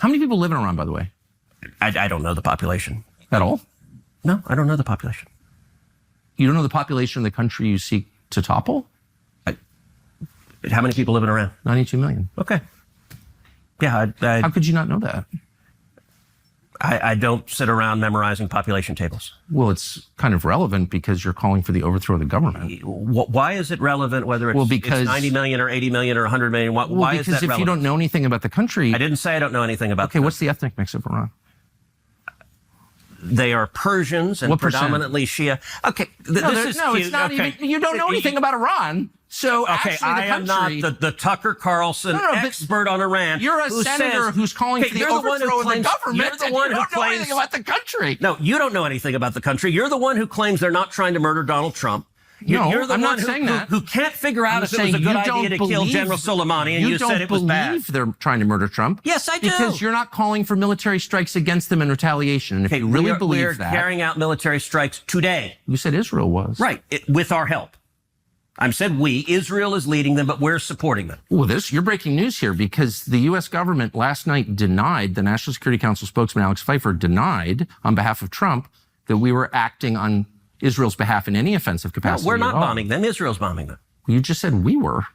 How many people live in Iran, by the way? I don't know the population. At all? No, I don't know the population. You don't know the population of the country you seek to topple? How many people live in Iran? 92 million. Okay. Yeah, How could you not know that? I don't sit around memorizing population tables. Well, it's kind of relevant because you're calling for the overthrow of the government. Why is it relevant whether it's 90 million or 80 million or 100 million? Why is that relevant? Because if you don't know anything about the country... I didn't say I don't know anything about Okay, what's the ethnic mix of Iran? They are Persians and What predominantly Shia. Okay, it's not even... You don't know anything about Iran. So okay, I am not the Tucker Carlson expert on Iran. You're a senator who's calling for the overthrow of the government. You're the one who claims anything about the country. No, you don't know anything about the country. You're the one who claims they're not trying to murder Donald Trump. You're the one who can't figure out if it was a good idea to kill General Soleimani, and you said it was bad. You don't believe they're trying to murder Trump. Yes, I do. Because you're not calling for military strikes against them in retaliation. And if you really believe that... We're carrying out military strikes today. You said Israel was. Right, with our help. I said we. Israel is leading them, but we're supporting them. Well, you're breaking news here because the U.S. government last night denied, the National Security Council spokesman Alex Pfeiffer denied on behalf of Trump that we were acting on Israel's behalf in any offensive capacity. No, we're not bombing them. Israel's bombing them. You just said we were.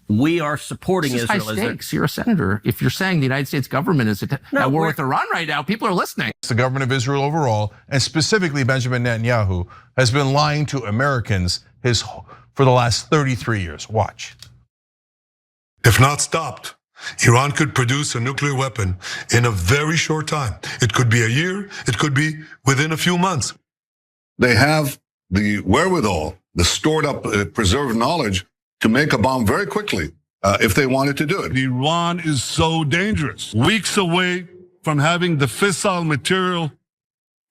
We are supporting Israel. High stakes. You're a senator. If you're saying the United States government is at war with Iran right now, people are listening. The government of Israel overall, and specifically Benjamin Netanyahu, has been lying to Americans for the last 33 years. Watch. If not stopped, Iran could produce a nuclear weapon in a very short time. It could be a year. It could be within a few months. They have the wherewithal, the stored up, preserved knowledge to make a bomb very quickly if they wanted to do it. Iran is so dangerous. Weeks away from having the fissile material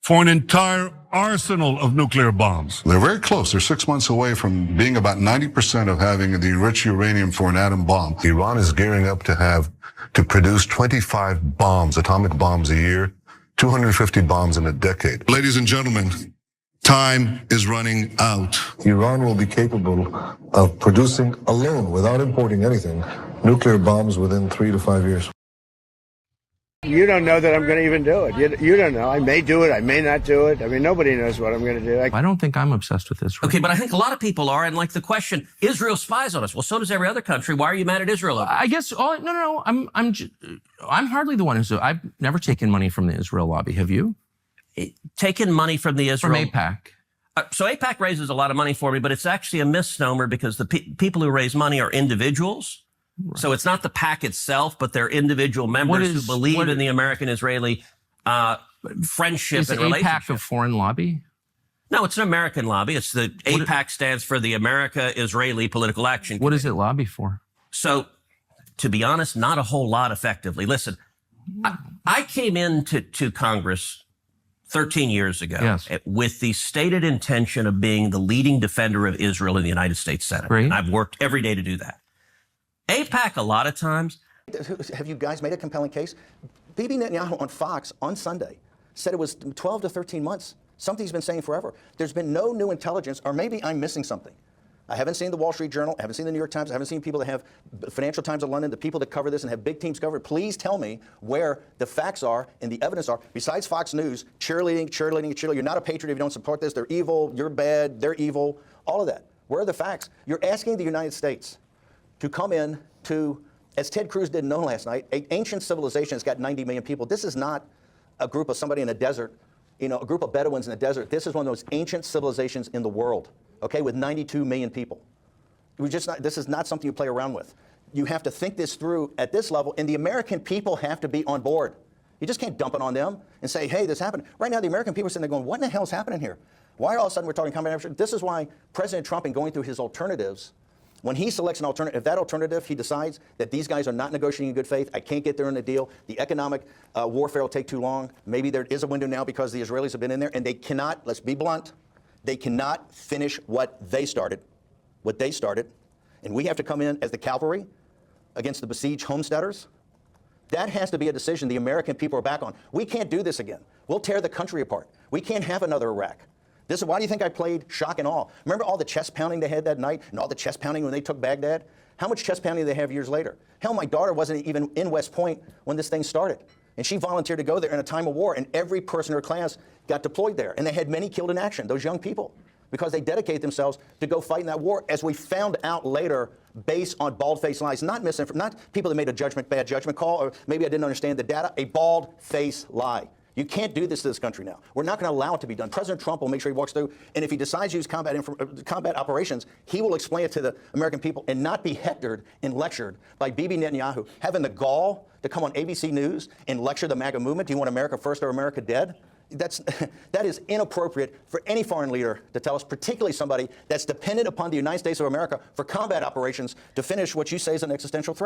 for an entire arsenal of nuclear bombs. They're very close. They're 6 months away from being about 90% of having the enriched uranium for an atom bomb. Iran is gearing up to produce 25 bombs, atomic bombs a year, 250 bombs in a decade. Ladies and gentlemen, time is running out. Iran will be capable of producing alone, without importing anything, nuclear bombs within 3 to 5 years. You don't know that I'm going to even do it. You don't know. I may do it. I may not do it. I mean, nobody knows what I'm going to do. I don't think I'm obsessed with Israel. Okay, but I think a lot of people are. And like the question, Israel spies on us. Well, so does every other country. Why are you mad at Israel? I guess, no. I'm hardly the one I've never taken money from the Israel lobby. Have you? Taken money from the Israel... From AIPAC. So AIPAC raises a lot of money for me, but it's actually a misnomer because the people who raise money are individuals. Right. So it's not the PAC itself, but they're individual members who believe in the American-Israeli friendship and relationship. Is AIPAC a foreign lobby? No, it's an American lobby. It's AIPAC stands for the America-Israeli Political Action Committee. What does it lobby for? So, to be honest, not a whole lot effectively. Listen, I came into Congress 13 years ago with the stated intention of being the leading defender of Israel in the United States Senate. Great. And I've worked every day to do that. AIPAC, a lot of times... Have you guys made a compelling case? Bibi Netanyahu on Fox on Sunday said it was 12 to 13 months. Something he's been saying forever. There's been no new intelligence, or maybe I'm missing something. I haven't seen the Wall Street Journal, I haven't seen the New York Times, I haven't seen people that have Financial Times of London, the people that cover this and have big teams cover it. Please tell me where the facts are and the evidence are. Besides Fox News, cheerleading. You're not a patriot if you don't support this. They're evil, you're bad, they're evil, all of that. Where are the facts? You're asking the United States to come in to, as Ted Cruz didn't know last night, an ancient civilization has got 90 million people. This is not a group of somebody in a desert, a group of Bedouins in a desert. This is one of those ancient civilizations in the world, okay, with 92 million people. This is not something you play around with. You have to think this through at this level, and the American people have to be on board. You just can't dump it on them and say, hey, this happened. Right now, the American people are sitting there going, what in the hell is happening here? Why all of a sudden we're talking combat action? This is why President Trump, in going through his alternatives, when he selects an alternative, if that alternative, he decides that these guys are not negotiating in good faith, I can't get there in a deal, the economic warfare will take too long, maybe there is a window now because the Israelis have been in there, and they cannot, let's be blunt, they cannot finish what they started, and we have to come in as the cavalry against the besieged homesteaders. That has to be a decision the American people are back on. We can't do this again. We'll tear the country apart. We can't have another Iraq. This is why do you think I played shock and awe? Remember all the chest pounding they had that night and all the chest pounding when they took Baghdad? How much chest pounding do they have years later? Hell, my daughter wasn't even in West Point when this thing started. And she volunteered to go there in a time of war, and every person in her class got deployed there. And they had many killed in action, those young people, because they dedicated themselves to go fight in that war, as we found out later, based on bald-faced lies, not people that made a bad judgment call, or maybe I didn't understand the data, a bald-faced lie. You can't do this to this country now. We're not going to allow it to be done. President Trump will make sure he walks through, and if he decides to use combat operations, he will explain it to the American people and not be hectored and lectured by Bibi Netanyahu, having the gall to come on ABC News and lecture the MAGA movement. Do you want America first or America dead? That is inappropriate for any foreign leader to tell us, particularly somebody that's dependent upon the United States of America for combat operations to finish what you say is an existential threat.